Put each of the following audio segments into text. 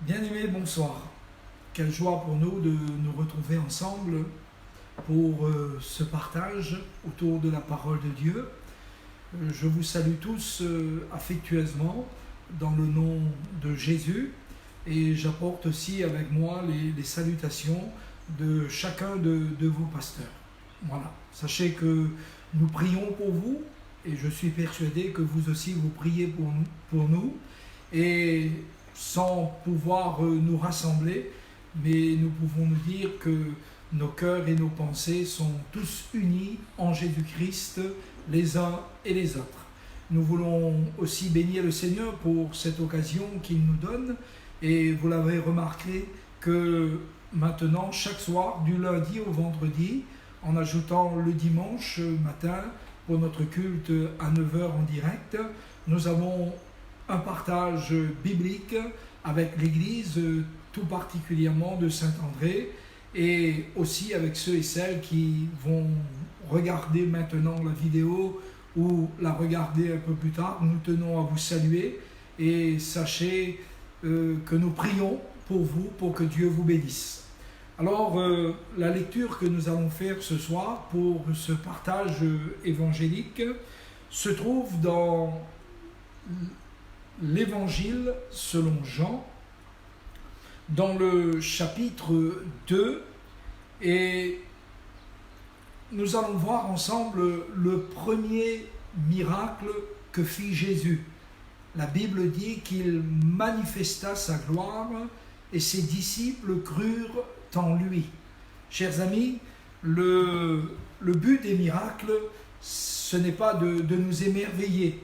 Bien-aimés, bonsoir. Quelle joie pour nous de nous retrouver ensemble pour ce partage autour de la parole de Dieu. Je vous salue tous affectueusement dans le nom de Jésus et j'apporte aussi avec moi les salutations de chacun de vos pasteurs. Voilà, sachez que nous prions pour vous et je suis persuadé que vous aussi vous priez pour nous et sans pouvoir nous rassembler, mais nous pouvons nous dire que nos cœurs et nos pensées sont tous unis en Jésus-Christ, les uns et les autres. Nous voulons aussi bénir le Seigneur pour cette occasion qu'il nous donne, et vous l'avez remarqué que maintenant, chaque soir, du lundi au vendredi, en ajoutant le dimanche matin pour notre culte à 9h en direct, nous avons un partage biblique avec l'Église, tout particulièrement de Saint-André, et aussi avec ceux et celles qui vont regarder maintenant la vidéo ou la regarder un peu plus tard. Nous tenons à vous saluer et sachez que nous prions pour vous, pour que Dieu vous bénisse. Alors, la lecture que nous allons faire ce soir pour ce partage évangélique se trouve dans l'Évangile selon Jean, dans le chapitre 2, et nous allons voir ensemble le premier miracle que fit Jésus. La Bible dit qu'il manifesta sa gloire et ses disciples crurent en lui. Chers amis, le but des miracles, ce n'est pas de nous émerveiller.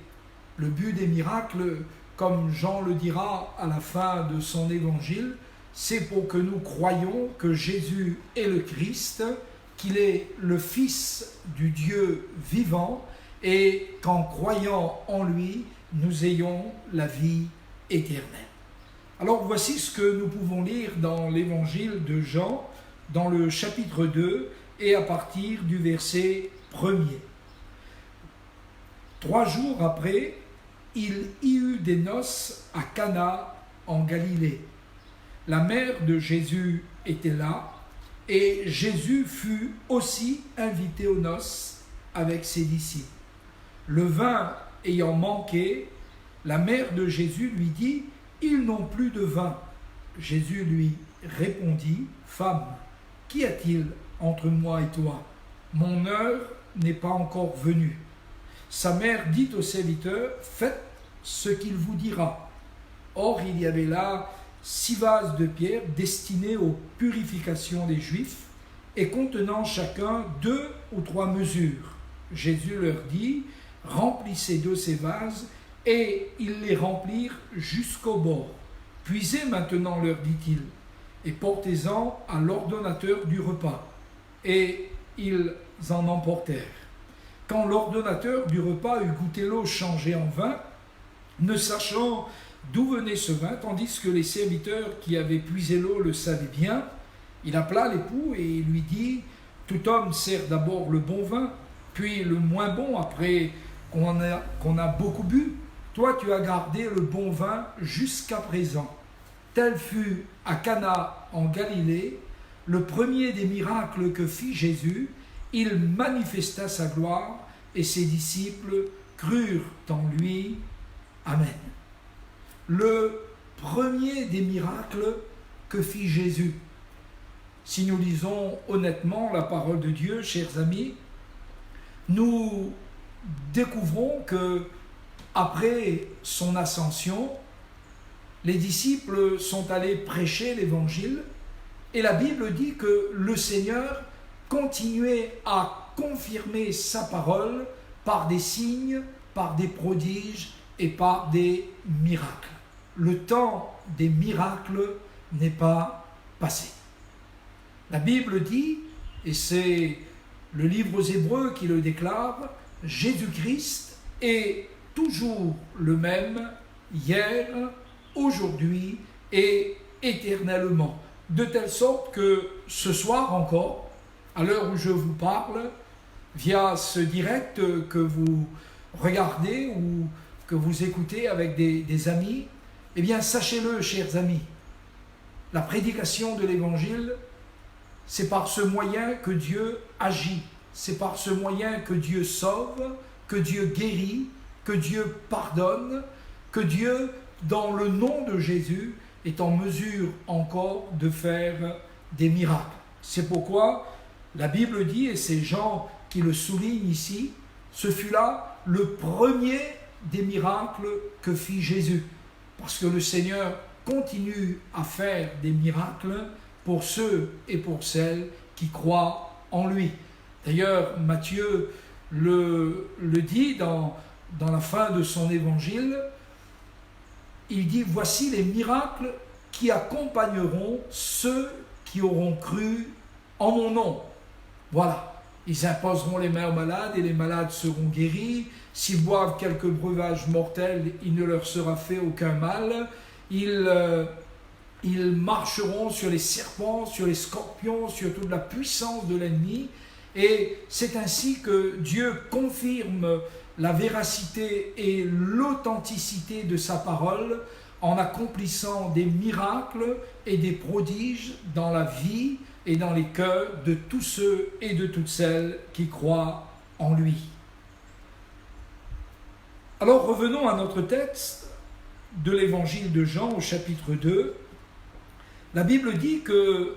Le but des miracles, comme Jean le dira à la fin de son évangile, c'est pour que nous croyions que Jésus est le Christ, qu'il est le Fils du Dieu vivant, et qu'en croyant en lui, nous ayons la vie éternelle. Alors voici ce que nous pouvons lire dans l'évangile de Jean, dans le chapitre 2, et à partir du verset 1er. 3 jours après, il y eut des noces à Cana en Galilée. La mère de Jésus était là, et Jésus fut aussi invité aux noces avec ses disciples. Le vin ayant manqué, la mère de Jésus lui dit « Ils n'ont plus de vin. » Jésus lui répondit « Femme, qu'y a-t-il entre moi et toi? Mon heure n'est pas encore venue. » Sa mère dit aux serviteurs « Faites ce qu'il vous dira. » Or, il y avait là 6 vases de pierre destinés aux purifications des Juifs et contenant chacun 2 ou 3 mesures. Jésus leur dit « Remplissez de ces vases » et ils les remplirent jusqu'au bord. « Puisez maintenant, leur dit-il, et portez-en à l'ordonnateur du repas. » Et ils en emportèrent. Quand l'ordonnateur du repas eut goûté l'eau changée en vin, ne sachant d'où venait ce vin, tandis que les serviteurs qui avaient puisé l'eau le savaient bien, il appela l'époux et lui dit « Tout homme sert d'abord le bon vin, puis le moins bon après qu'on a beaucoup bu. Toi, tu as gardé le bon vin jusqu'à présent. » Tel fut à Cana en Galilée le premier des miracles que fit Jésus. Il manifesta sa gloire et ses disciples crurent en lui. Amen. Le premier des miracles que fit Jésus. Si nous lisons honnêtement la parole de Dieu, chers amis, nous découvrons que après son ascension, les disciples sont allés prêcher l'évangile et la Bible dit que le Seigneur continuait à confirmer sa parole par des signes, par des prodiges et par des miracles. Le temps des miracles n'est pas passé. La Bible dit, et c'est le livre aux Hébreux qui le déclare, Jésus-Christ est toujours le même hier, aujourd'hui et éternellement. De telle sorte que ce soir encore, à l'heure où je vous parle, via ce direct que vous regardez ou que vous écoutez avec des amis, eh bien sachez-le, chers amis, La prédication de l'Évangile, c'est par ce moyen que Dieu agit, c'est par ce moyen que Dieu sauve, que Dieu guérit, que Dieu pardonne, que Dieu, dans le nom de Jésus, est en mesure encore de faire des miracles. C'est pourquoi la Bible dit, et c'est Jean qui le souligne ici, ce fut là le premier des miracles que fit Jésus. Parce que le Seigneur continue à faire des miracles pour ceux et pour celles qui croient en lui. D'ailleurs, Matthieu le dit dans la fin de son évangile, il dit « Voici les miracles qui accompagneront ceux qui auront cru en mon nom. » Voilà, ils imposeront les mains aux malades et les malades seront guéris. S'ils boivent quelques breuvages mortels, il ne leur sera fait aucun mal. Ils marcheront sur les serpents, sur les scorpions, sur toute la puissance de l'ennemi. Et c'est ainsi que Dieu confirme la véracité et l'authenticité de sa parole en accomplissant des miracles et des prodiges dans la vie et dans les cœurs de tous ceux et de toutes celles qui croient en lui. Alors revenons à notre texte de l'évangile de Jean au chapitre 2. La Bible dit que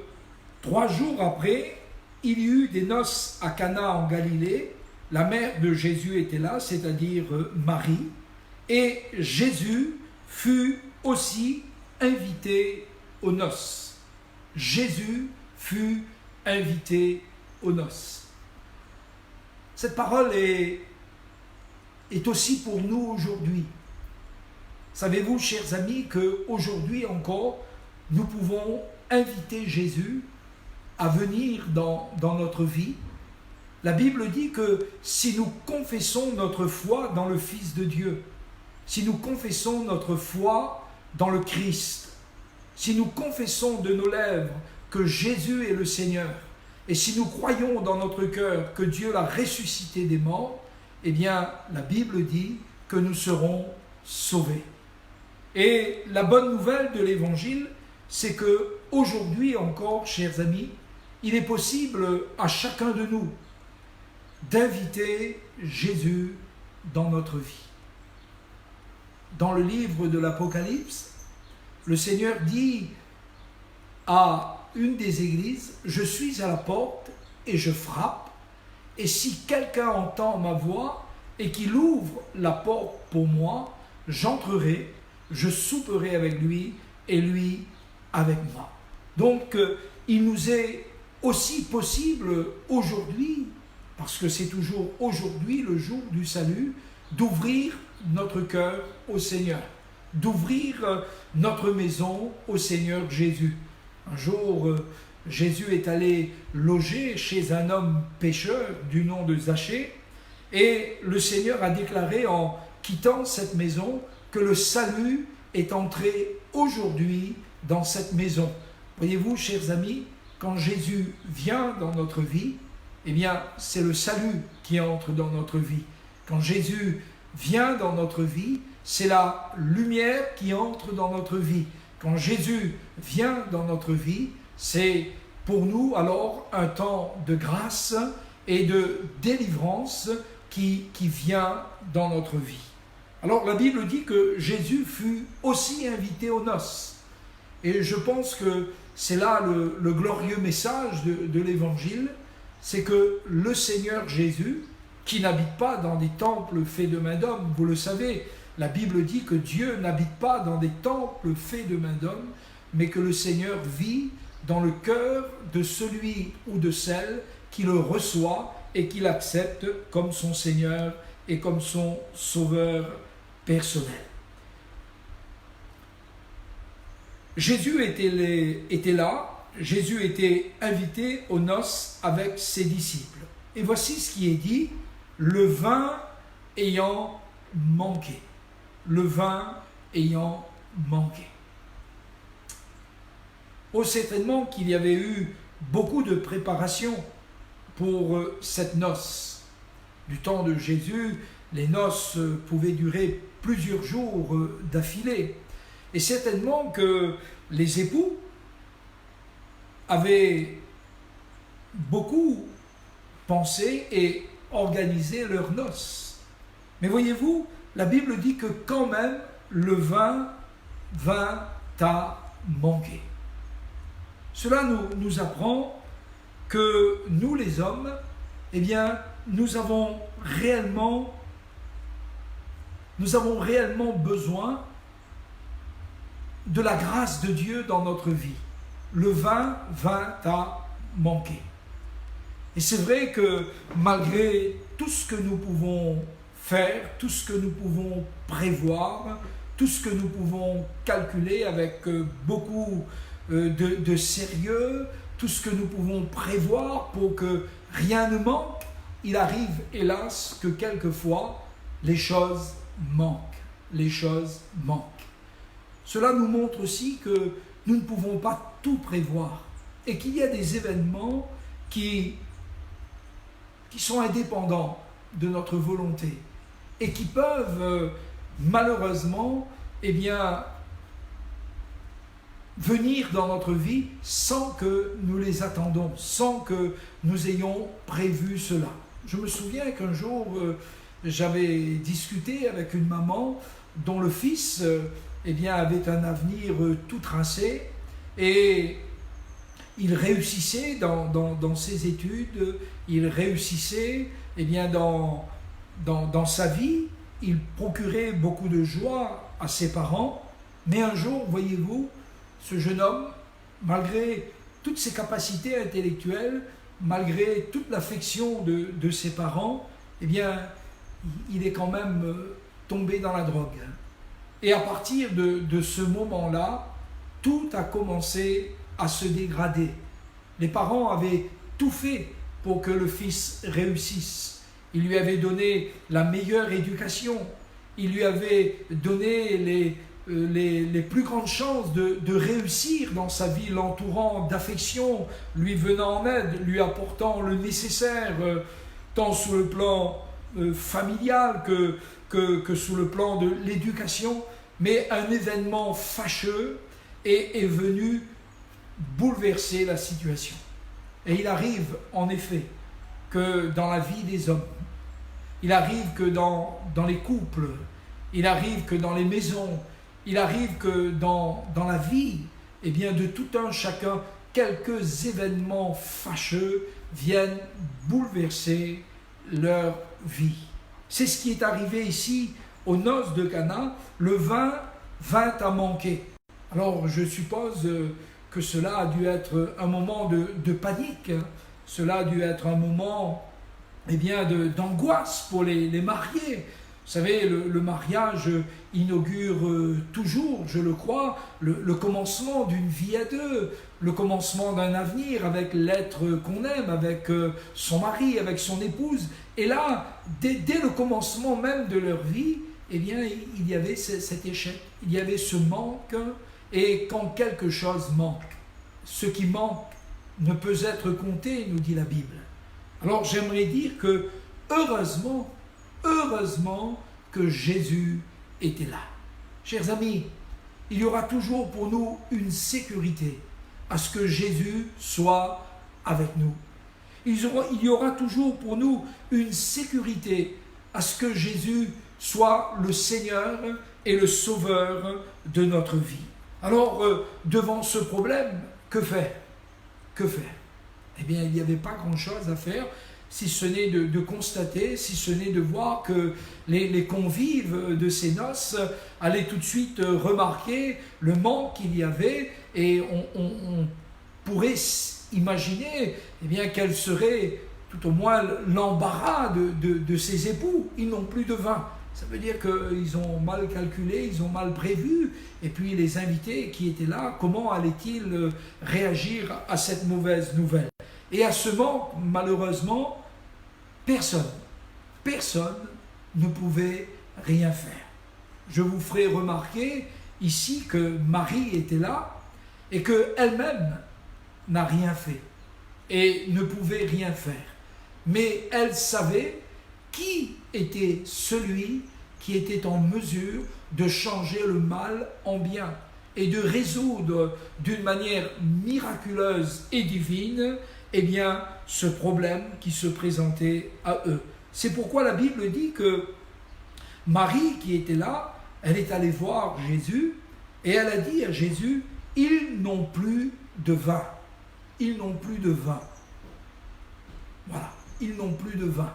3 jours après, il y eut des noces à Cana en Galilée. La mère de Jésus était là, c'est-à-dire Marie, et Jésus fut aussi invité aux noces. Jésus fut invité aux noces. Cette parole est aussi pour nous aujourd'hui. Savez-vous, chers amis, qu'aujourd'hui encore, nous pouvons inviter Jésus à venir dans notre vie. La Bible dit que si nous confessons notre foi dans le Fils de Dieu, si nous confessons notre foi dans le Christ, si nous confessons de nos lèvres que Jésus est le Seigneur, et si nous croyons dans notre cœur que Dieu l'a ressuscité des morts, eh bien, la Bible dit que nous serons sauvés. Et la bonne nouvelle de l'Évangile, c'est que aujourd'hui encore, chers amis, il est possible à chacun de nous d'inviter Jésus dans notre vie. Dans le livre de l'Apocalypse, le Seigneur dit à une des églises, « Je suis à la porte et je frappe, et si quelqu'un entend ma voix et qu'il ouvre la porte pour moi, j'entrerai, je souperai avec lui et lui avec moi. » Donc, il nous est aussi possible aujourd'hui, parce que c'est toujours aujourd'hui le jour du salut, d'ouvrir notre cœur au Seigneur, d'ouvrir notre maison au Seigneur Jésus. Un jour, Jésus est allé loger chez un homme pécheur du nom de Zachée, et le Seigneur a déclaré en quittant cette maison que le salut est entré aujourd'hui dans cette maison. Voyez-vous, chers amis, quand Jésus vient dans notre vie, eh bien, c'est le salut qui entre dans notre vie. Quand Jésus vient dans notre vie, c'est la lumière qui entre dans notre vie. Quand Jésus vient dans notre vie, c'est pour nous alors un temps de grâce et de délivrance qui vient dans notre vie. Alors la Bible dit que Jésus fut aussi invité aux noces. Et je pense que c'est là le glorieux message de l'Évangile, c'est que le Seigneur Jésus, qui n'habite pas dans des temples faits de main d'homme, vous le savez, la Bible dit que Dieu n'habite pas dans des temples faits de main d'homme, mais que le Seigneur vit dans le cœur de celui ou de celle qui le reçoit et qui l'accepte comme son Seigneur et comme son Sauveur personnel. Jésus était là, Jésus était invité aux noces avec ses disciples. Et voici ce qui est dit, le vin ayant manqué. Le vin ayant manqué. Oh, certainement qu'il y avait eu beaucoup de préparation pour cette noce. Du temps de Jésus, les noces pouvaient durer plusieurs jours d'affilée. Et certainement que les époux avaient beaucoup pensé et organisé leurs noces. Mais voyez-vous, la Bible dit que quand même le vin vint à manquer. Cela nous apprend que nous les hommes, eh bien, nous avons réellement besoin de la grâce de Dieu dans notre vie. Le vin vint à manquer. Et c'est vrai que malgré tout ce que nous pouvons faire, tout ce que nous pouvons prévoir, tout ce que nous pouvons calculer avec beaucoup de sérieux, tout ce que nous pouvons prévoir pour que rien ne manque, il arrive hélas que quelquefois les choses manquent. Les choses manquent. Cela nous montre aussi que nous ne pouvons pas tout prévoir et qu'il y a des événements qui sont indépendants de notre volonté et qui peuvent malheureusement venir dans notre vie sans que nous les attendons, sans que nous ayons prévu cela. Je me souviens qu'un jour, j'avais discuté avec une maman dont le fils avait un avenir tout tracé et il réussissait dans ses études, il réussissait dans sa vie, il procurait beaucoup de joie à ses parents, mais un jour, voyez-vous, ce jeune homme, malgré toutes ses capacités intellectuelles, malgré toute l'affection de ses parents, il est quand même tombé dans la drogue. Et à partir de ce moment-là, tout a commencé à se dégrader. Les parents avaient tout fait pour que le fils réussisse. Ils lui avaient donné la meilleure éducation. Ils lui avaient donné les plus grandes chances de réussir dans sa vie, l'entourant d'affection, lui venant en aide, lui apportant le nécessaire, tant sur le plan familial que sous le plan de l'éducation. Mais un événement fâcheux est venu bouleverser la situation. Et il arrive en effet que dans la vie des hommes, il arrive que dans les couples, il arrive que dans les maisons, il arrive que dans la vie, de tout un chacun, quelques événements fâcheux viennent bouleverser leur vie. C'est ce qui est arrivé ici aux noces de Cana. Le vin vint à manquer. Alors je suppose que cela a dû être un moment de panique, cela a dû être un moment d'angoisse pour les mariés. Vous savez, le mariage inaugure toujours, je le crois, le commencement d'une vie à deux, le commencement d'un avenir avec l'être qu'on aime, avec son mari, avec son épouse. Et là, dès le commencement même de leur vie, il y avait cet échec, il y avait ce manque. Et quand quelque chose manque, ce qui manque ne peut être compté, nous dit la Bible. Alors j'aimerais dire que heureusement que Jésus était là. Chers amis, il y aura toujours pour nous une sécurité à ce que Jésus soit avec nous. Il y aura toujours pour nous une sécurité à ce que Jésus soit le Seigneur et le Sauveur de notre vie. Alors, devant ce problème, que faire? Il n'y avait pas grand-chose à faire, si ce n'est de constater, si ce n'est de voir que les convives de ces noces allaient tout de suite remarquer le manque qu'il y avait, et on pourrait imaginer quel serait tout au moins l'embarras de ces époux. Ils n'ont plus de vin. Ça veut dire qu'ils ont mal calculé, ils ont mal prévu. Et puis les invités qui étaient là, comment allaient-ils réagir à cette mauvaise nouvelle? Et à ce manque, malheureusement, personne ne pouvait rien faire. Je vous ferai remarquer ici que Marie était là et qu'elle-même n'a rien fait et ne pouvait rien faire. Mais elle savait qui était celui qui était en mesure de changer le mal en bien. et de résoudre d'une manière miraculeuse et divine, eh bien, ce problème qui se présentait à eux. C'est pourquoi la Bible dit que Marie, qui était là, elle est allée voir Jésus et elle a dit à Jésus, « Ils n'ont plus de vin. Ils n'ont plus de vin. » Voilà, ils n'ont plus de vin.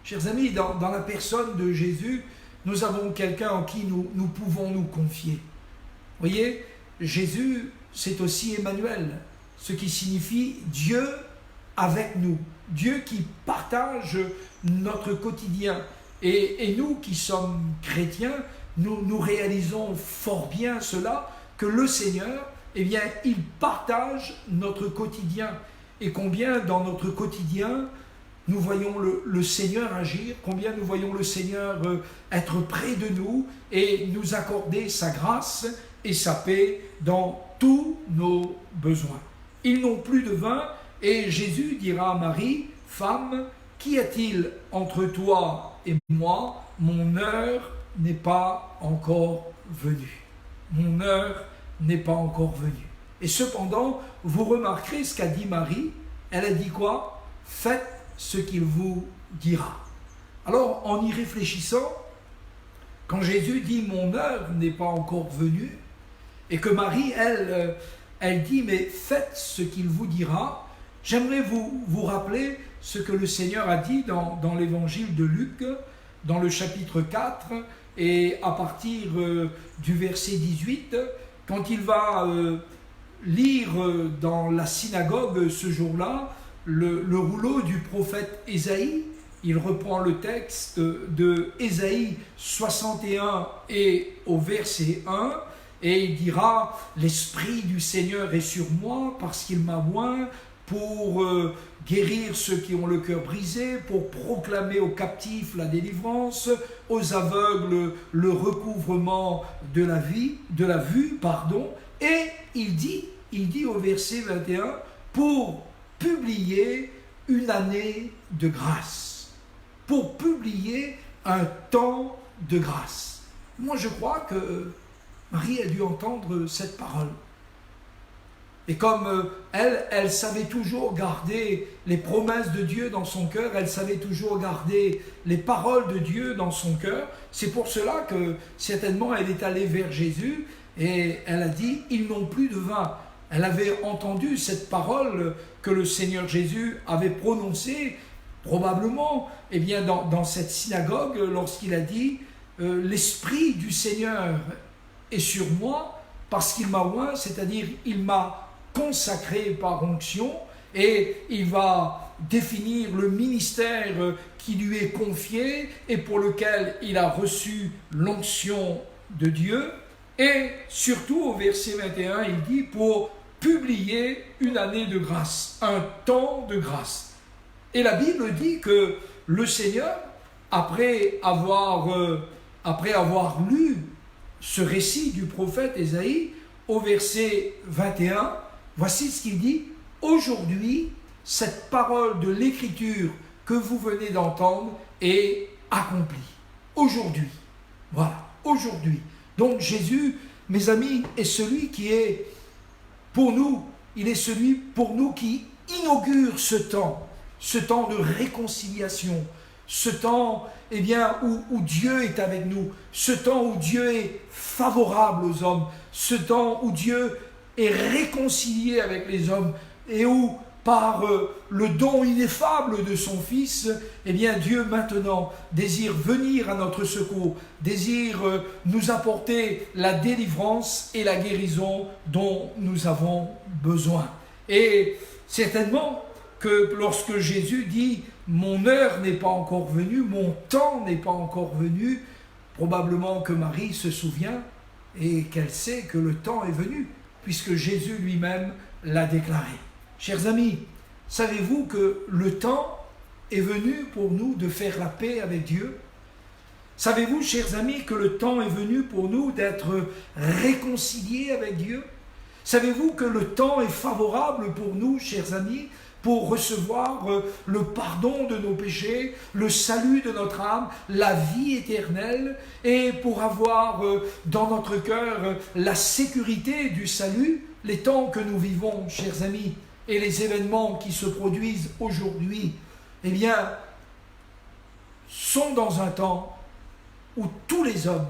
Chers amis, dans la personne de Jésus, nous avons quelqu'un en qui nous pouvons nous confier. Vous voyez, Jésus, c'est aussi Emmanuel, ce qui signifie Dieu avec nous, Dieu qui partage notre quotidien. Et nous qui sommes chrétiens, nous réalisons fort bien cela, que le Seigneur, eh bien, il partage notre quotidien. Et combien dans notre quotidien, nous voyons le Seigneur agir, combien nous voyons le Seigneur être près de nous et nous accorder sa grâce et sa paix dans tous nos besoins. Ils n'ont plus de vin et Jésus dira à Marie, « Femme, qu'y a-t-il entre toi et moi? Mon heure n'est pas encore venue. Mon heure n'est pas encore venue. » Et cependant, vous remarquerez ce qu'a dit Marie. Elle a dit quoi? « Faites ce qu'il vous dira. » Alors, en y réfléchissant, quand Jésus dit « Mon heure n'est pas encore venue », et que Marie, elle dit « Mais faites ce qu'il vous dira », j'aimerais vous rappeler ce que le Seigneur a dit dans l'évangile de Luc, dans le chapitre 4, et à partir du verset 18, quand il va lire dans la synagogue ce jour-là le rouleau du prophète Ésaïe. Il reprend le texte de Ésaïe 61 et au verset 1, et il dira « L'Esprit du Seigneur est sur moi parce qu'il m'a oint pour guérir ceux qui ont le cœur brisé, pour proclamer aux captifs la délivrance, aux aveugles le recouvrement de la vue, et il dit au verset 21, pour publier une année de grâce, pour publier un temps de grâce. Moi, je crois que Marie a dû entendre cette parole. Et comme elle savait toujours garder les promesses de Dieu dans son cœur, elle savait toujours garder les paroles de Dieu dans son cœur, c'est pour cela que certainement elle est allée vers Jésus et elle a dit « Ils n'ont plus de vin ». Elle avait entendu cette parole que le Seigneur Jésus avait prononcée, probablement eh bien, dans cette synagogue, lorsqu'il a dit « L'Esprit du Seigneur est sur moi parce qu'il m'a oint », c'est-à-dire il m'a consacré par onction, et il va définir le ministère qui lui est confié et pour lequel il a reçu l'onction de Dieu. Et surtout au verset 21, il dit pour publier une année de grâce, un temps de grâce. Et la Bible dit que le Seigneur, après avoir lu ce récit du prophète Ésaïe, au verset 21, voici ce qu'il dit, « Aujourd'hui, cette parole de l'Écriture que vous venez d'entendre est accomplie. » Aujourd'hui. Voilà, aujourd'hui. Donc Jésus, mes amis, est celui qui est pour nous, il est celui pour nous qui inaugure ce temps de réconciliation, ce temps eh bien, où Dieu est avec nous, ce temps où Dieu est favorable aux hommes, ce temps où Dieu est réconcilié avec les hommes et où par le don ineffable de son Fils, eh bien Dieu maintenant désire venir à notre secours, désire nous apporter la délivrance et la guérison dont nous avons besoin. Et certainement que lorsque Jésus dit « Mon heure n'est pas encore venue, mon temps n'est pas encore venu », probablement que Marie se souvient et qu'elle sait que le temps est venu, puisque Jésus lui-même l'a déclaré. Chers amis, savez-vous que le temps est venu pour nous de faire la paix avec Dieu? Savez-vous, chers amis, que le temps est venu pour nous d'être réconciliés avec Dieu? Savez-vous que le temps est favorable pour nous, chers amis, pour recevoir le pardon de nos péchés, le salut de notre âme, la vie éternelle, et pour avoir dans notre cœur la sécurité du salut, les temps que nous vivons, chers amis, et les événements qui se produisent aujourd'hui, eh bien, sont dans un temps où tous les hommes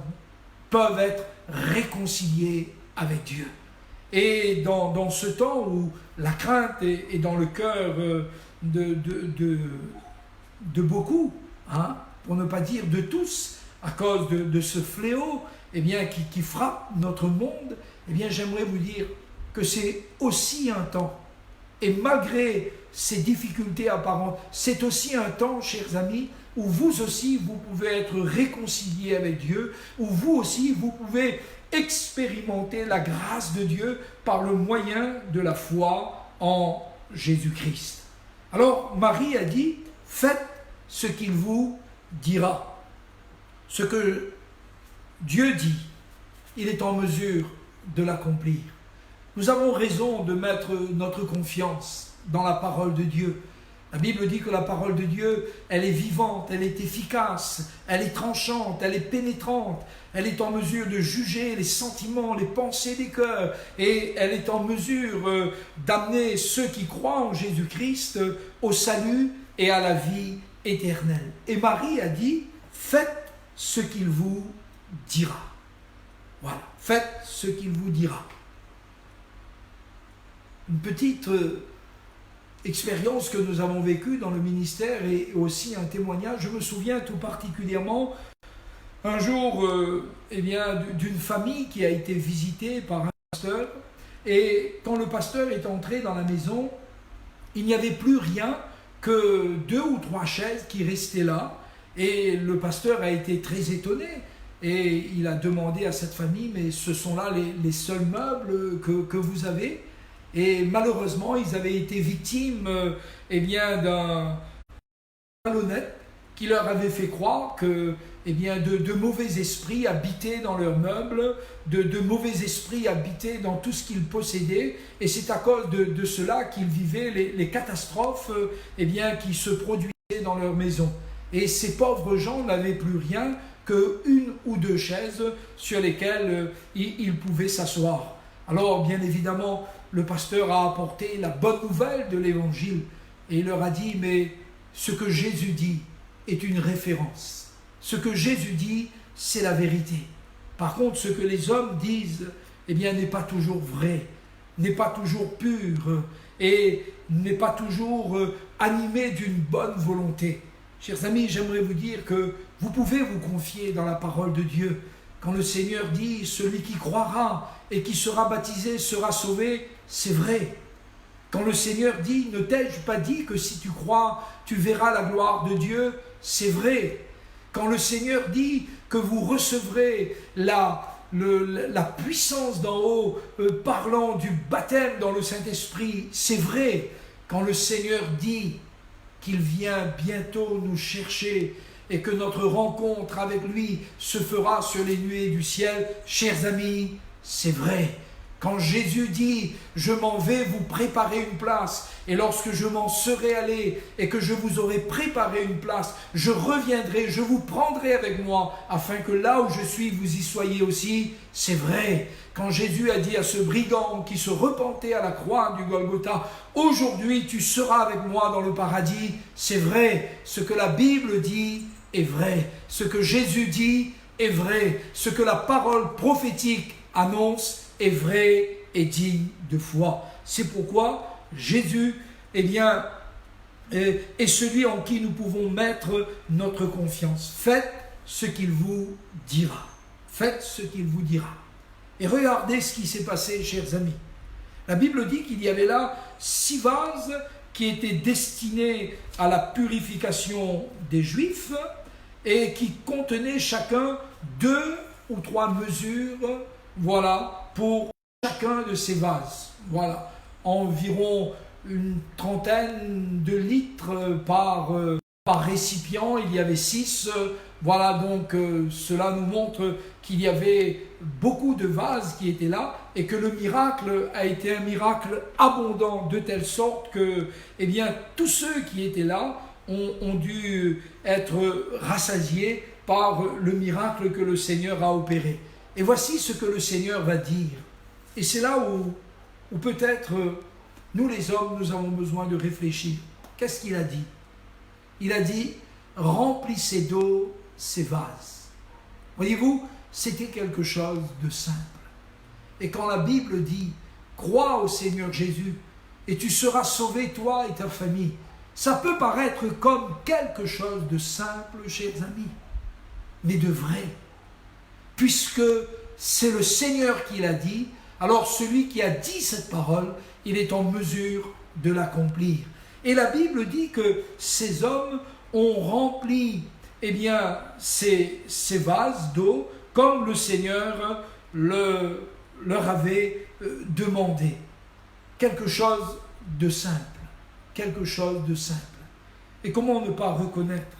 peuvent être réconciliés avec Dieu. Et dans ce temps où la crainte est dans le cœur de beaucoup, pour ne pas dire de tous, à cause de ce fléau eh bien, qui frappe notre monde, eh bien, j'aimerais vous dire que c'est aussi un temps, et malgré ces difficultés apparentes, c'est aussi un temps, chers amis, où vous aussi, vous pouvez être réconciliés avec Dieu, où vous aussi, vous pouvez expérimenter la grâce de Dieu par le moyen de la foi en Jésus-Christ. Alors, Marie a dit, faites ce qu'il vous dira. Ce que Dieu dit, il est en mesure de l'accomplir. Nous avons raison de mettre notre confiance dans la parole de Dieu. La Bible dit que la parole de Dieu, elle est vivante, elle est efficace, elle est tranchante, elle est pénétrante, elle est en mesure de juger les sentiments, les pensées des cœurs, et elle est en mesure d'amener ceux qui croient en Jésus-Christ au salut et à la vie éternelle. Et Marie a dit, faites ce qu'il vous dira. Voilà, faites ce qu'il vous dira. Une petite expérience que nous avons vécue dans le ministère et aussi un témoignage. Je me souviens tout particulièrement un jour d'une famille qui a été visitée par un pasteur, et quand le pasteur est entré dans la maison, il n'y avait plus rien que 2 ou 3 chaises qui restaient là, et le pasteur a été très étonné et il a demandé à cette famille, mais ce sont là les seuls meubles que vous avez? Et malheureusement, ils avaient été victimes d'un malhonnête qui leur avait fait croire que de mauvais esprits habitaient dans leurs meubles, de mauvais esprits habitaient dans tout ce qu'ils possédaient, et c'est à cause de cela qu'ils vivaient les catastrophes qui se produisaient dans leur maison. Et ces pauvres gens n'avaient plus rien que 1 ou 2 chaises sur lesquelles ils pouvaient s'asseoir. Alors, bien évidemment, le pasteur a apporté la bonne nouvelle de l'évangile et il leur a dit, mais ce que Jésus dit est une référence. Ce que Jésus dit, c'est la vérité. Par contre, ce que les hommes disent, n'est pas toujours vrai, n'est pas toujours pur et n'est pas toujours animé d'une bonne volonté. Chers amis, j'aimerais vous dire que vous pouvez vous confier dans la parole de Dieu. Quand le Seigneur dit, celui qui croira et qui sera baptisé sera sauvé, c'est vrai. Quand le Seigneur dit, ne t'ai-je pas dit que si tu crois, tu verras la gloire de Dieu, c'est vrai. Quand le Seigneur dit que vous recevrez la puissance d'en haut, parlant du baptême dans le Saint-Esprit, c'est vrai. Quand le Seigneur dit qu'il vient bientôt nous chercher et que notre rencontre avec lui se fera sur les nuées du ciel, chers amis, c'est vrai. Quand Jésus dit « Je m'en vais vous préparer une place, et lorsque je m'en serai allé et que je vous aurai préparé une place, je reviendrai, je vous prendrai avec moi, afin que là où je suis, vous y soyez aussi », c'est vrai. Quand Jésus a dit à ce brigand qui se repentait à la croix du Golgotha, « Aujourd'hui tu seras avec moi dans le paradis », c'est vrai. Ce que la Bible dit est vrai. Ce que Jésus dit est vrai. Ce que la parole prophétique annonce est vrai et digne de foi. C'est pourquoi Jésus est celui en qui nous pouvons mettre notre confiance. Faites ce qu'il vous dira. Faites ce qu'il vous dira. Et regardez ce qui s'est passé, chers amis. La Bible dit qu'il y avait là 6 vases qui étaient destinés à la purification des Juifs et qui contenaient chacun 2 ou 3 mesures, voilà, pour chacun de ces vases. Voilà, environ une trentaine de litres par récipient. Il y avait 6 voilà donc cela nous montre qu'il y avait beaucoup de vases qui étaient là et que le miracle a été un miracle abondant de telle sorte que eh bien, tous ceux qui étaient là ont dû être rassasiés par le miracle que le Seigneur a opéré. Et voici ce que le Seigneur va dire. Et c'est là où peut-être nous les hommes, nous avons besoin de réfléchir. Qu'est-ce qu'il a dit? Il a dit, remplissez d'eau ces vases. Voyez-vous, c'était quelque chose de simple. Et quand la Bible dit, crois au Seigneur Jésus et tu seras sauvé, toi et ta famille, ça peut paraître comme quelque chose de simple, chers amis, mais de vrai. Puisque c'est le Seigneur qui l'a dit, alors celui qui a dit cette parole, il est en mesure de l'accomplir. Et la Bible dit que ces hommes ont rempli eh bien, ces vases d'eau comme le Seigneur leur avait demandé. Quelque chose de simple. Quelque chose de simple. Et comment ne pas reconnaître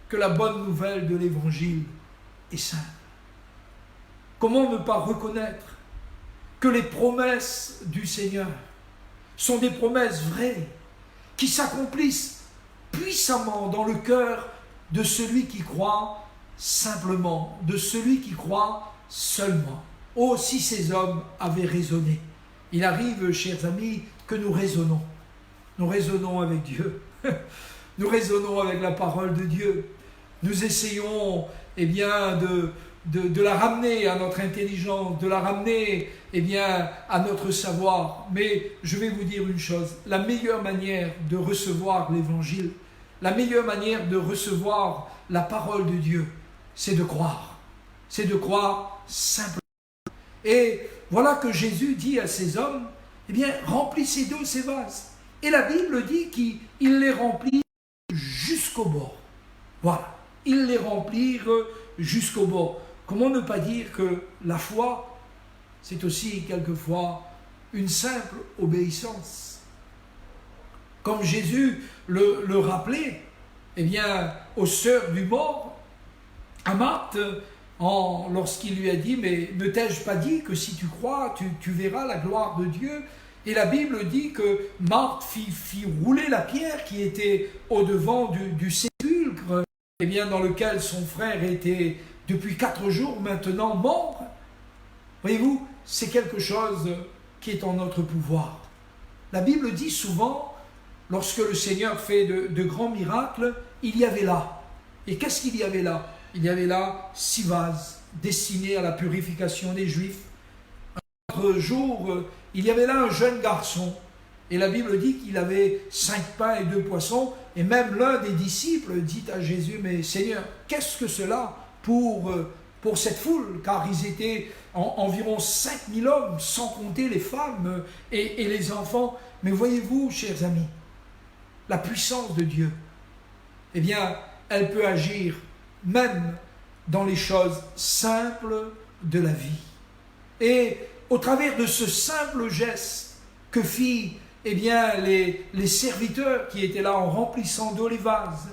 que la bonne nouvelle de l'Évangile est simple? Comment ne pas reconnaître que les promesses du Seigneur sont des promesses vraies, qui s'accomplissent puissamment dans le cœur de celui qui croit simplement, de celui qui croit seulement. Oh, si ces hommes avaient raisonné. Il arrive, chers amis, que nous raisonnons. Nous raisonnons avec Dieu. Nous raisonnons avec la parole de Dieu. Nous essayons, eh bien, de la ramener à notre intelligence, de la ramener eh bien, à notre savoir. Mais je vais vous dire une chose, la meilleure manière de recevoir l'Évangile, la meilleure manière de recevoir la parole de Dieu, c'est de croire. C'est de croire simplement. Et voilà que Jésus dit à ces hommes, eh bien, remplissez d'eau ces vases. Et la Bible dit qu'il les remplit jusqu'au bord. Voilà, ils les remplirent jusqu'au bord. Comment ne pas dire que la foi, c'est aussi quelquefois une simple obéissance. Comme Jésus le rappelait, eh bien, aux sœurs du mort, à Marthe, lorsqu'il lui a dit, mais ne t'ai-je pas dit que si tu crois, tu verras la gloire de Dieu? Et la Bible dit que Marthe fit rouler la pierre qui était au-devant du sépulcre, eh bien, dans lequel son frère était depuis 4 jours maintenant mort. Voyez-vous, c'est quelque chose qui est en notre pouvoir. La Bible dit souvent, lorsque le Seigneur fait de grands miracles, il y avait là. Et qu'est-ce qu'il y avait là? Il y avait là 6 vases destinés à la purification des Juifs. Un autre jour, il y avait là un jeune garçon. Et la Bible dit qu'il avait 5 pains et 2 poissons. Et même l'un des disciples dit à Jésus, mais Seigneur, qu'est-ce que cela pour cette foule? Car ils étaient environ 5000 hommes, sans compter les femmes et les enfants. Mais voyez-vous, chers amis, la puissance de Dieu, eh bien, elle peut agir même dans les choses simples de la vie. Et au travers de ce simple geste que fit eh bien, les serviteurs qui étaient là en remplissant d'eau les vases,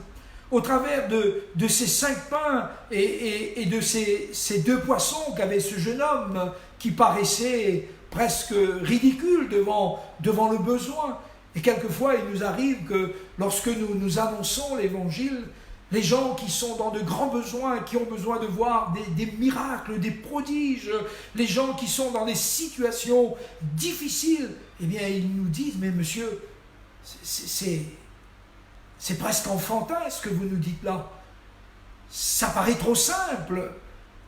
au travers de ces 5 pains et de ces 2 poissons qu'avait ce jeune homme qui paraissait presque ridicule devant le besoin. Et quelquefois, il nous arrive que lorsque nous annonçons l'Évangile, les gens qui sont dans de grands besoins, qui ont besoin de voir des miracles, des prodiges, les gens qui sont dans des situations difficiles, eh bien, ils nous disent, mais monsieur, c'est presque enfantin ce que vous nous dites là. Ça paraît trop simple.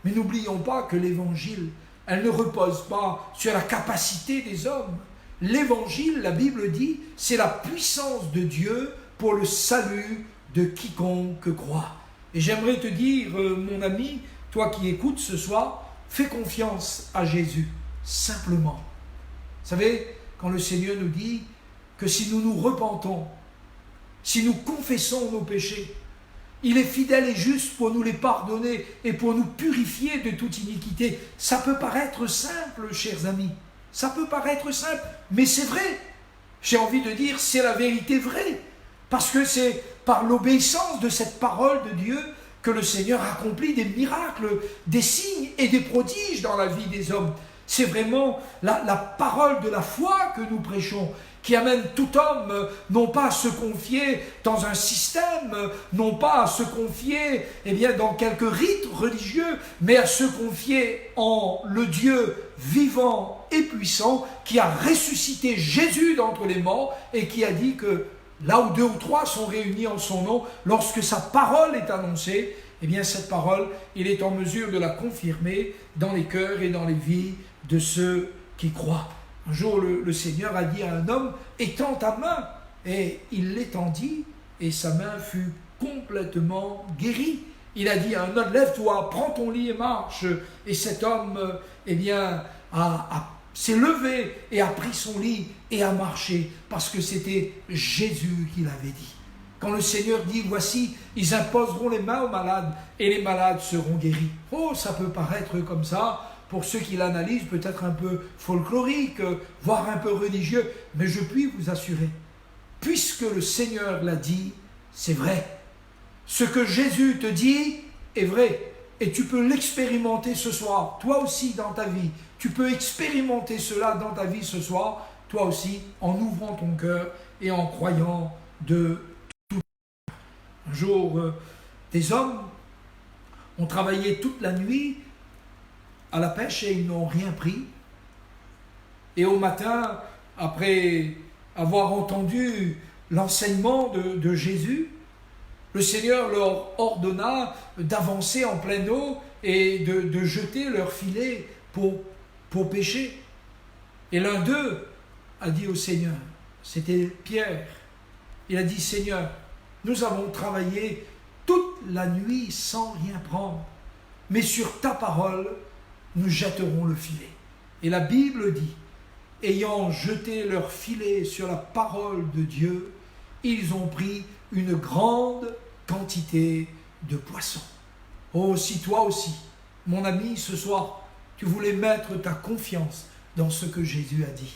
Mais n'oublions pas que l'Évangile, elle ne repose pas sur la capacité des hommes. L'Évangile, la Bible dit, c'est la puissance de Dieu pour le salut de quiconque croit. Et j'aimerais te dire, mon ami, toi qui écoutes ce soir, fais confiance à Jésus, simplement. Vous savez, quand le Seigneur nous dit que si nous nous repentons, si nous confessons nos péchés, il est fidèle et juste pour nous les pardonner et pour nous purifier de toute iniquité. Ça peut paraître simple, chers amis. Ça peut paraître simple, mais c'est vrai. J'ai envie de dire, c'est la vérité vraie. Parce que c'est par l'obéissance de cette parole de Dieu que le Seigneur accomplit des miracles, des signes et des prodiges dans la vie des hommes. C'est vraiment la parole de la foi que nous prêchons, qui amène tout homme, non pas à se confier dans un système, non pas à se confier dans quelques rites religieux, mais à se confier en le Dieu vivant et puissant qui a ressuscité Jésus d'entre les morts et qui a dit que là où 2 ou 3 sont réunis en son nom, lorsque sa parole est annoncée, cette parole, il est en mesure de la confirmer dans les cœurs et dans les vies de ceux qui croient. Un jour, le Seigneur a dit à un homme, étends ta main, et il l'étendit, et sa main fut complètement guérie. Il a dit à un homme, lève-toi, prends ton lit et marche. Et cet homme, s'est levé et a pris son lit et a marché, parce que c'était Jésus qui l'avait dit. Quand le Seigneur dit, voici, ils imposeront les mains aux malades, et les malades seront guéris. Oh, ça peut paraître comme ça, pour ceux qui l'analysent, peut-être un peu folklorique, voire un peu religieux, mais je puis vous assurer, puisque le Seigneur l'a dit, c'est vrai. Ce que Jésus te dit est vrai, et tu peux l'expérimenter ce soir, toi aussi dans ta vie. Tu peux expérimenter cela dans ta vie ce soir, toi aussi, en ouvrant ton cœur et en croyant de tout. Un jour, des hommes ont travaillé toute la nuit à la pêche et ils n'ont rien pris. Et au matin, après avoir entendu l'enseignement de Jésus, le Seigneur leur ordonna d'avancer en pleine eau et de jeter leur filet pour pêcher. Et l'un d'eux a dit au Seigneur, c'était Pierre, il a dit, Seigneur, nous avons travaillé toute la nuit sans rien prendre, mais sur ta parole, nous jetterons le filet. Et la Bible dit, ayant jeté leur filet sur la parole de Dieu, ils ont pris une grande quantité de poissons. Oh, si toi aussi, mon ami, ce soir, tu voulais mettre ta confiance dans ce que Jésus a dit,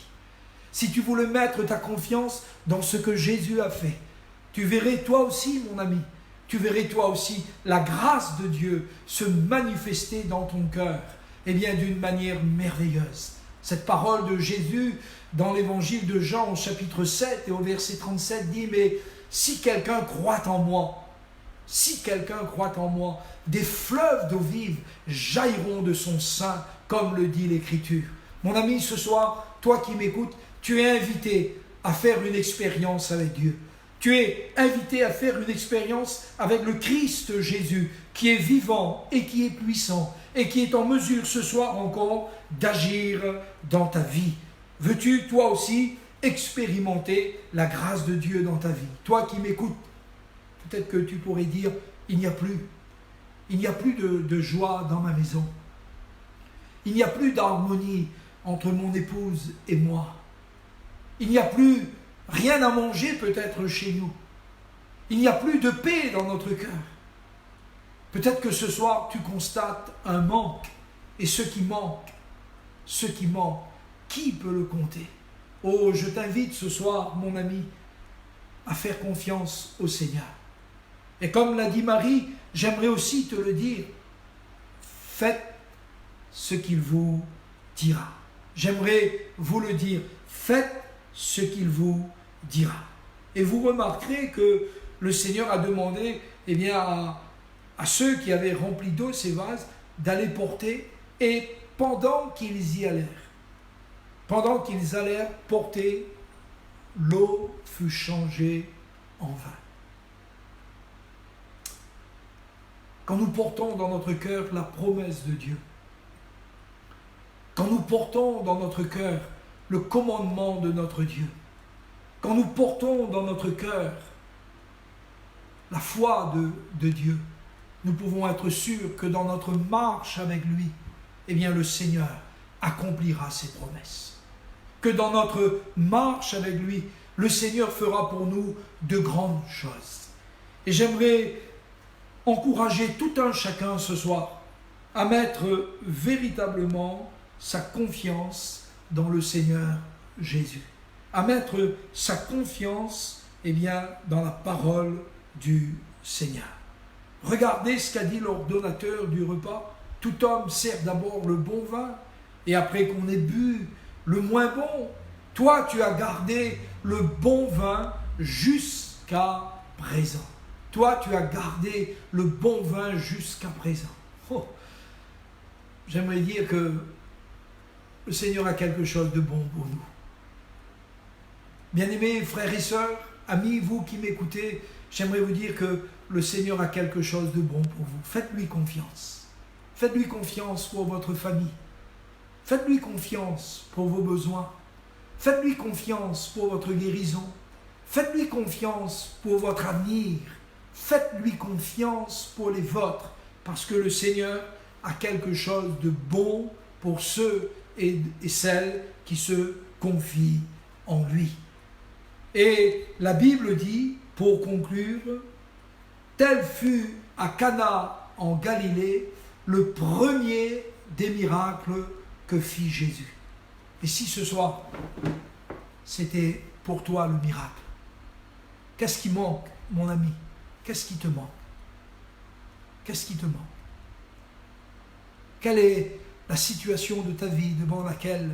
si tu voulais mettre ta confiance dans ce que Jésus a fait, tu verrais toi aussi, mon ami, tu verrais toi aussi la grâce de Dieu se manifester dans ton cœur, d'une manière merveilleuse. Cette parole de Jésus dans l'évangile de Jean au chapitre 7 et au verset 37 dit, mais si quelqu'un croit en moi, des fleuves d'eau vive jailliront de son sein, comme le dit l'Écriture. Mon ami, ce soir, toi qui m'écoutes, tu es invité à faire une expérience avec Dieu. Tu es invité à faire une expérience avec le Christ Jésus, qui est vivant et qui est puissant, et qui est en mesure ce soir encore d'agir dans ta vie. Veux-tu, toi aussi, expérimenter la grâce de Dieu dans ta vie? Toi qui m'écoutes, peut-être que tu pourrais dire, il n'y a plus de joie dans ma maison. Il n'y a plus d'harmonie entre mon épouse et moi. Il n'y a plus rien à manger peut-être chez nous. Il n'y a plus de paix dans notre cœur. Peut-être que ce soir, tu constates un manque. Et ce qui manque, qui peut le compter? Oh, je t'invite ce soir, mon ami, à faire confiance au Seigneur. Et comme l'a dit Marie, j'aimerais aussi te le dire, faites ce qu'il vous dira. J'aimerais vous le dire, faites ce qu'il vous dira. Et vous remarquerez que le Seigneur a demandé à ceux qui avaient rempli d'eau ces vases d'aller porter, et pendant qu'ils allèrent porter, l'eau fut changée en vin. Quand nous portons dans notre cœur la promesse de Dieu, quand nous portons dans notre cœur le commandement de notre Dieu, quand nous portons dans notre cœur la foi de Dieu, nous pouvons être sûrs que dans notre marche avec lui, le Seigneur accomplira ses promesses. Que dans notre marche avec lui, le Seigneur fera pour nous de grandes choses. Et j'aimerais encourager tout un chacun ce soir à mettre véritablement sa confiance dans le Seigneur Jésus. À mettre sa confiance dans la parole du Seigneur. Regardez ce qu'a dit l'ordonnateur du repas. Tout homme sert d'abord le bon vin, et après qu'on ait bu le moins bon. Toi, tu as gardé le bon vin jusqu'à présent. Toi, tu as gardé le bon vin jusqu'à présent. Oh. J'aimerais dire que le Seigneur a quelque chose de bon pour nous. Bien-aimés frères et sœurs, amis, vous qui m'écoutez, j'aimerais vous dire que le Seigneur a quelque chose de bon pour vous. Faites-lui confiance. Faites-lui confiance pour votre famille. Faites-lui confiance pour vos besoins. Faites-lui confiance pour votre guérison. Faites-lui confiance pour votre avenir. Faites-lui confiance pour les vôtres, parce que le Seigneur a quelque chose de bon pour ceux et celles qui se confient en lui. Et la Bible dit, pour conclure, tel fut à Cana en Galilée le premier des miracles que fit Jésus. Et si ce soir, c'était pour toi le miracle, qu'est-ce qui manque, mon ami? Qu'est-ce qui te manque? Qu'est-ce qui te manque? Quelle est la situation de ta vie devant laquelle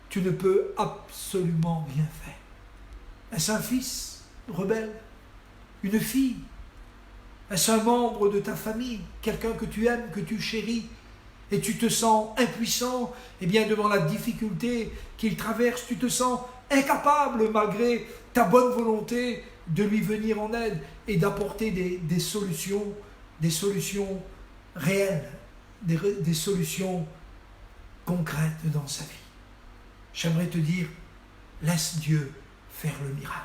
tu ne peux absolument rien faire? Est-ce un fils rebelle? Une fille? Est-ce un membre de ta famille? Quelqu'un que tu aimes, que tu chéris? Et tu te sens impuissant, eh bien devant la difficulté qu'il traverse, tu te sens incapable malgré ta bonne volonté de lui venir en aide et d'apporter des solutions réelles, des solutions concrètes dans sa vie. J'aimerais te dire, laisse Dieu faire le miracle.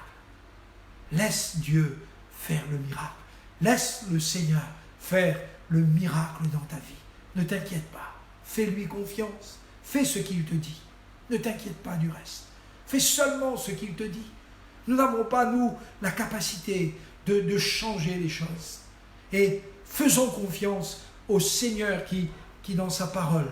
Laisse Dieu faire le miracle. Laisse le Seigneur faire le miracle dans ta vie. Ne t'inquiète pas, fais-lui confiance, fais ce qu'il te dit. Ne t'inquiète pas du reste, fais seulement ce qu'il te dit. Nous n'avons pas, nous, la capacité de changer les choses. Et faisons confiance au Seigneur qui dans sa parole,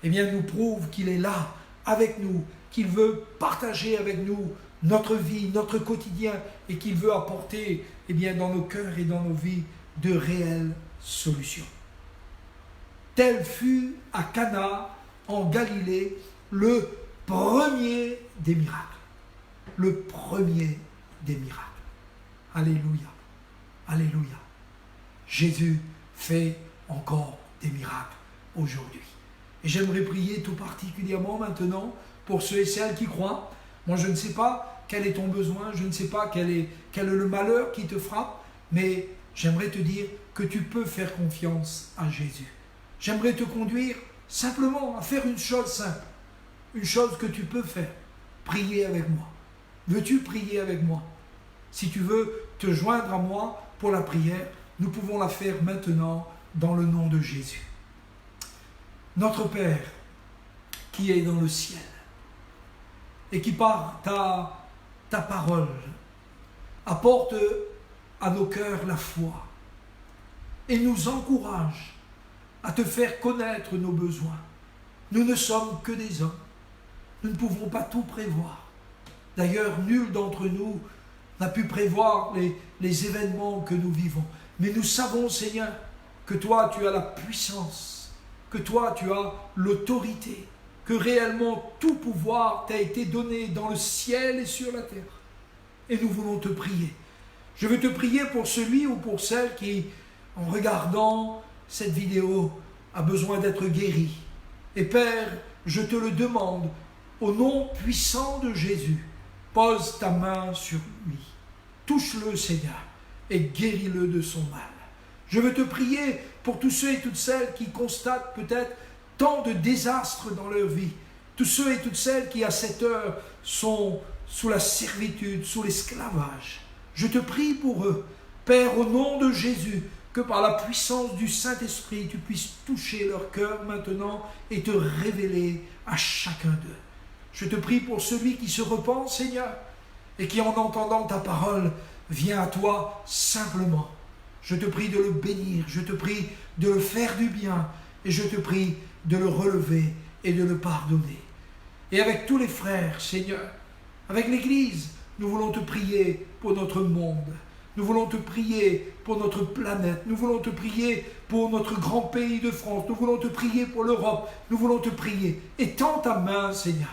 eh bien, nous prouve qu'il est là, avec nous, qu'il veut partager avec nous notre vie, notre quotidien, et qu'il veut apporter, eh bien, dans nos cœurs et dans nos vies, de réelles solutions. Tel fut à Cana, en Galilée, le premier des miracles. Le premier des miracles. Alléluia. Alléluia. Jésus fait encore des miracles aujourd'hui. Et j'aimerais prier tout particulièrement maintenant pour ceux et celles qui croient. Moi, je ne sais pas quel est ton besoin, je ne sais pas quel est le malheur qui te frappe, mais j'aimerais te dire que tu peux faire confiance à Jésus. J'aimerais te conduire simplement à faire une chose simple, une chose que tu peux faire, prier avec moi. Veux-tu prier avec moi? Si tu veux te joindre à moi pour la prière, nous pouvons la faire maintenant dans le nom de Jésus. Notre Père, qui est dans le ciel, et qui par ta parole apporte à nos cœurs la foi, et nous encourage à te faire connaître nos besoins. Nous ne sommes que des hommes. Nous ne pouvons pas tout prévoir. D'ailleurs, nul d'entre nous n'a pu prévoir les événements que nous vivons. Mais nous savons, Seigneur, que toi, tu as la puissance, que toi, tu as l'autorité, que réellement tout pouvoir t'a été donné dans le ciel et sur la terre. Et nous voulons te prier. Je veux te prier pour celui ou pour celle qui, en regardant cette vidéo, a besoin d'être guéri. Et Père, je te le demande, au nom puissant de Jésus, pose ta main sur lui. Touche-le, Seigneur, et guéris-le de son mal. Je veux te prier pour tous ceux et toutes celles qui constatent peut-être tant de désastres dans leur vie. Tous ceux et toutes celles qui, à cette heure, sont sous la servitude, sous l'esclavage. Je te prie pour eux, Père, au nom de Jésus, que par la puissance du Saint-Esprit, tu puisses toucher leur cœur maintenant et te révéler à chacun d'eux. Je te prie pour celui qui se repent, Seigneur, et qui, en entendant ta parole, vient à toi simplement. Je te prie de le bénir, je te prie de le faire du bien, et je te prie de le relever et de le pardonner. Et avec tous les frères, Seigneur, avec l'Église, nous voulons te prier pour notre monde. Nous voulons te prier pour notre planète. Nous voulons te prier pour notre grand pays de France. Nous voulons te prier pour l'Europe. Nous voulons te prier. Étends ta main, Seigneur.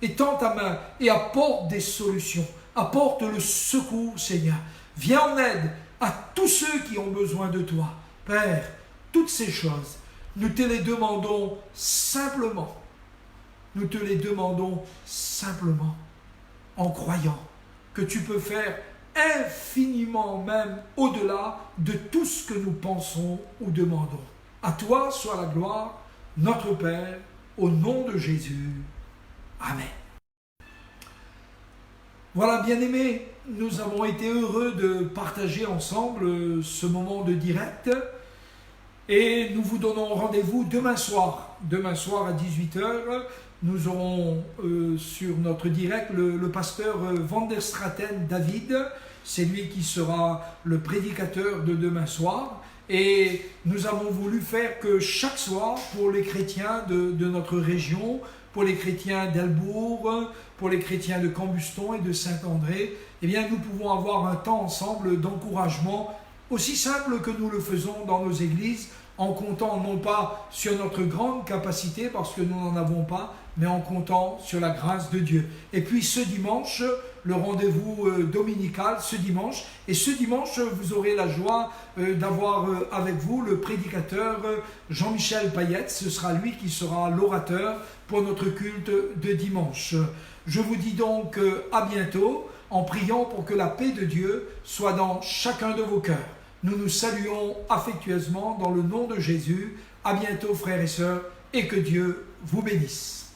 Étends ta main et apporte des solutions. Apporte le secours, Seigneur. Viens en aide à tous ceux qui ont besoin de toi. Père, toutes ces choses, nous te les demandons simplement. Nous te les demandons simplement en croyant que tu peux faire infiniment même au-delà de tout ce que nous pensons ou demandons. À toi soit la gloire, notre Père, au nom de Jésus. Amen. Voilà, bien-aimés, nous avons été heureux de partager ensemble ce moment de direct et nous vous donnons rendez-vous demain soir. Demain soir à 18h, nous aurons sur notre direct le pasteur Van der Straten David. C'est lui qui sera le prédicateur de demain soir. Et nous avons voulu faire que chaque soir, pour les chrétiens de notre région, pour les chrétiens d'Elbourg, pour les chrétiens de Cambuston et de Saint-André, eh bien, nous pouvons avoir un temps ensemble d'encouragement, aussi simple que nous le faisons dans nos églises, en comptant non pas sur notre grande capacité, parce que nous n'en avons pas, mais en comptant sur la grâce de Dieu. Et puis ce dimanche, le rendez-vous dominical, ce dimanche, et ce dimanche, vous aurez la joie d'avoir avec vous le prédicateur Jean-Michel Payette. Ce sera lui qui sera l'orateur pour notre culte de dimanche. Je vous dis donc à bientôt, en priant pour que la paix de Dieu soit dans chacun de vos cœurs. Nous nous saluons affectueusement dans le nom de Jésus. À bientôt, frères et sœurs, et que Dieu vous bénisse.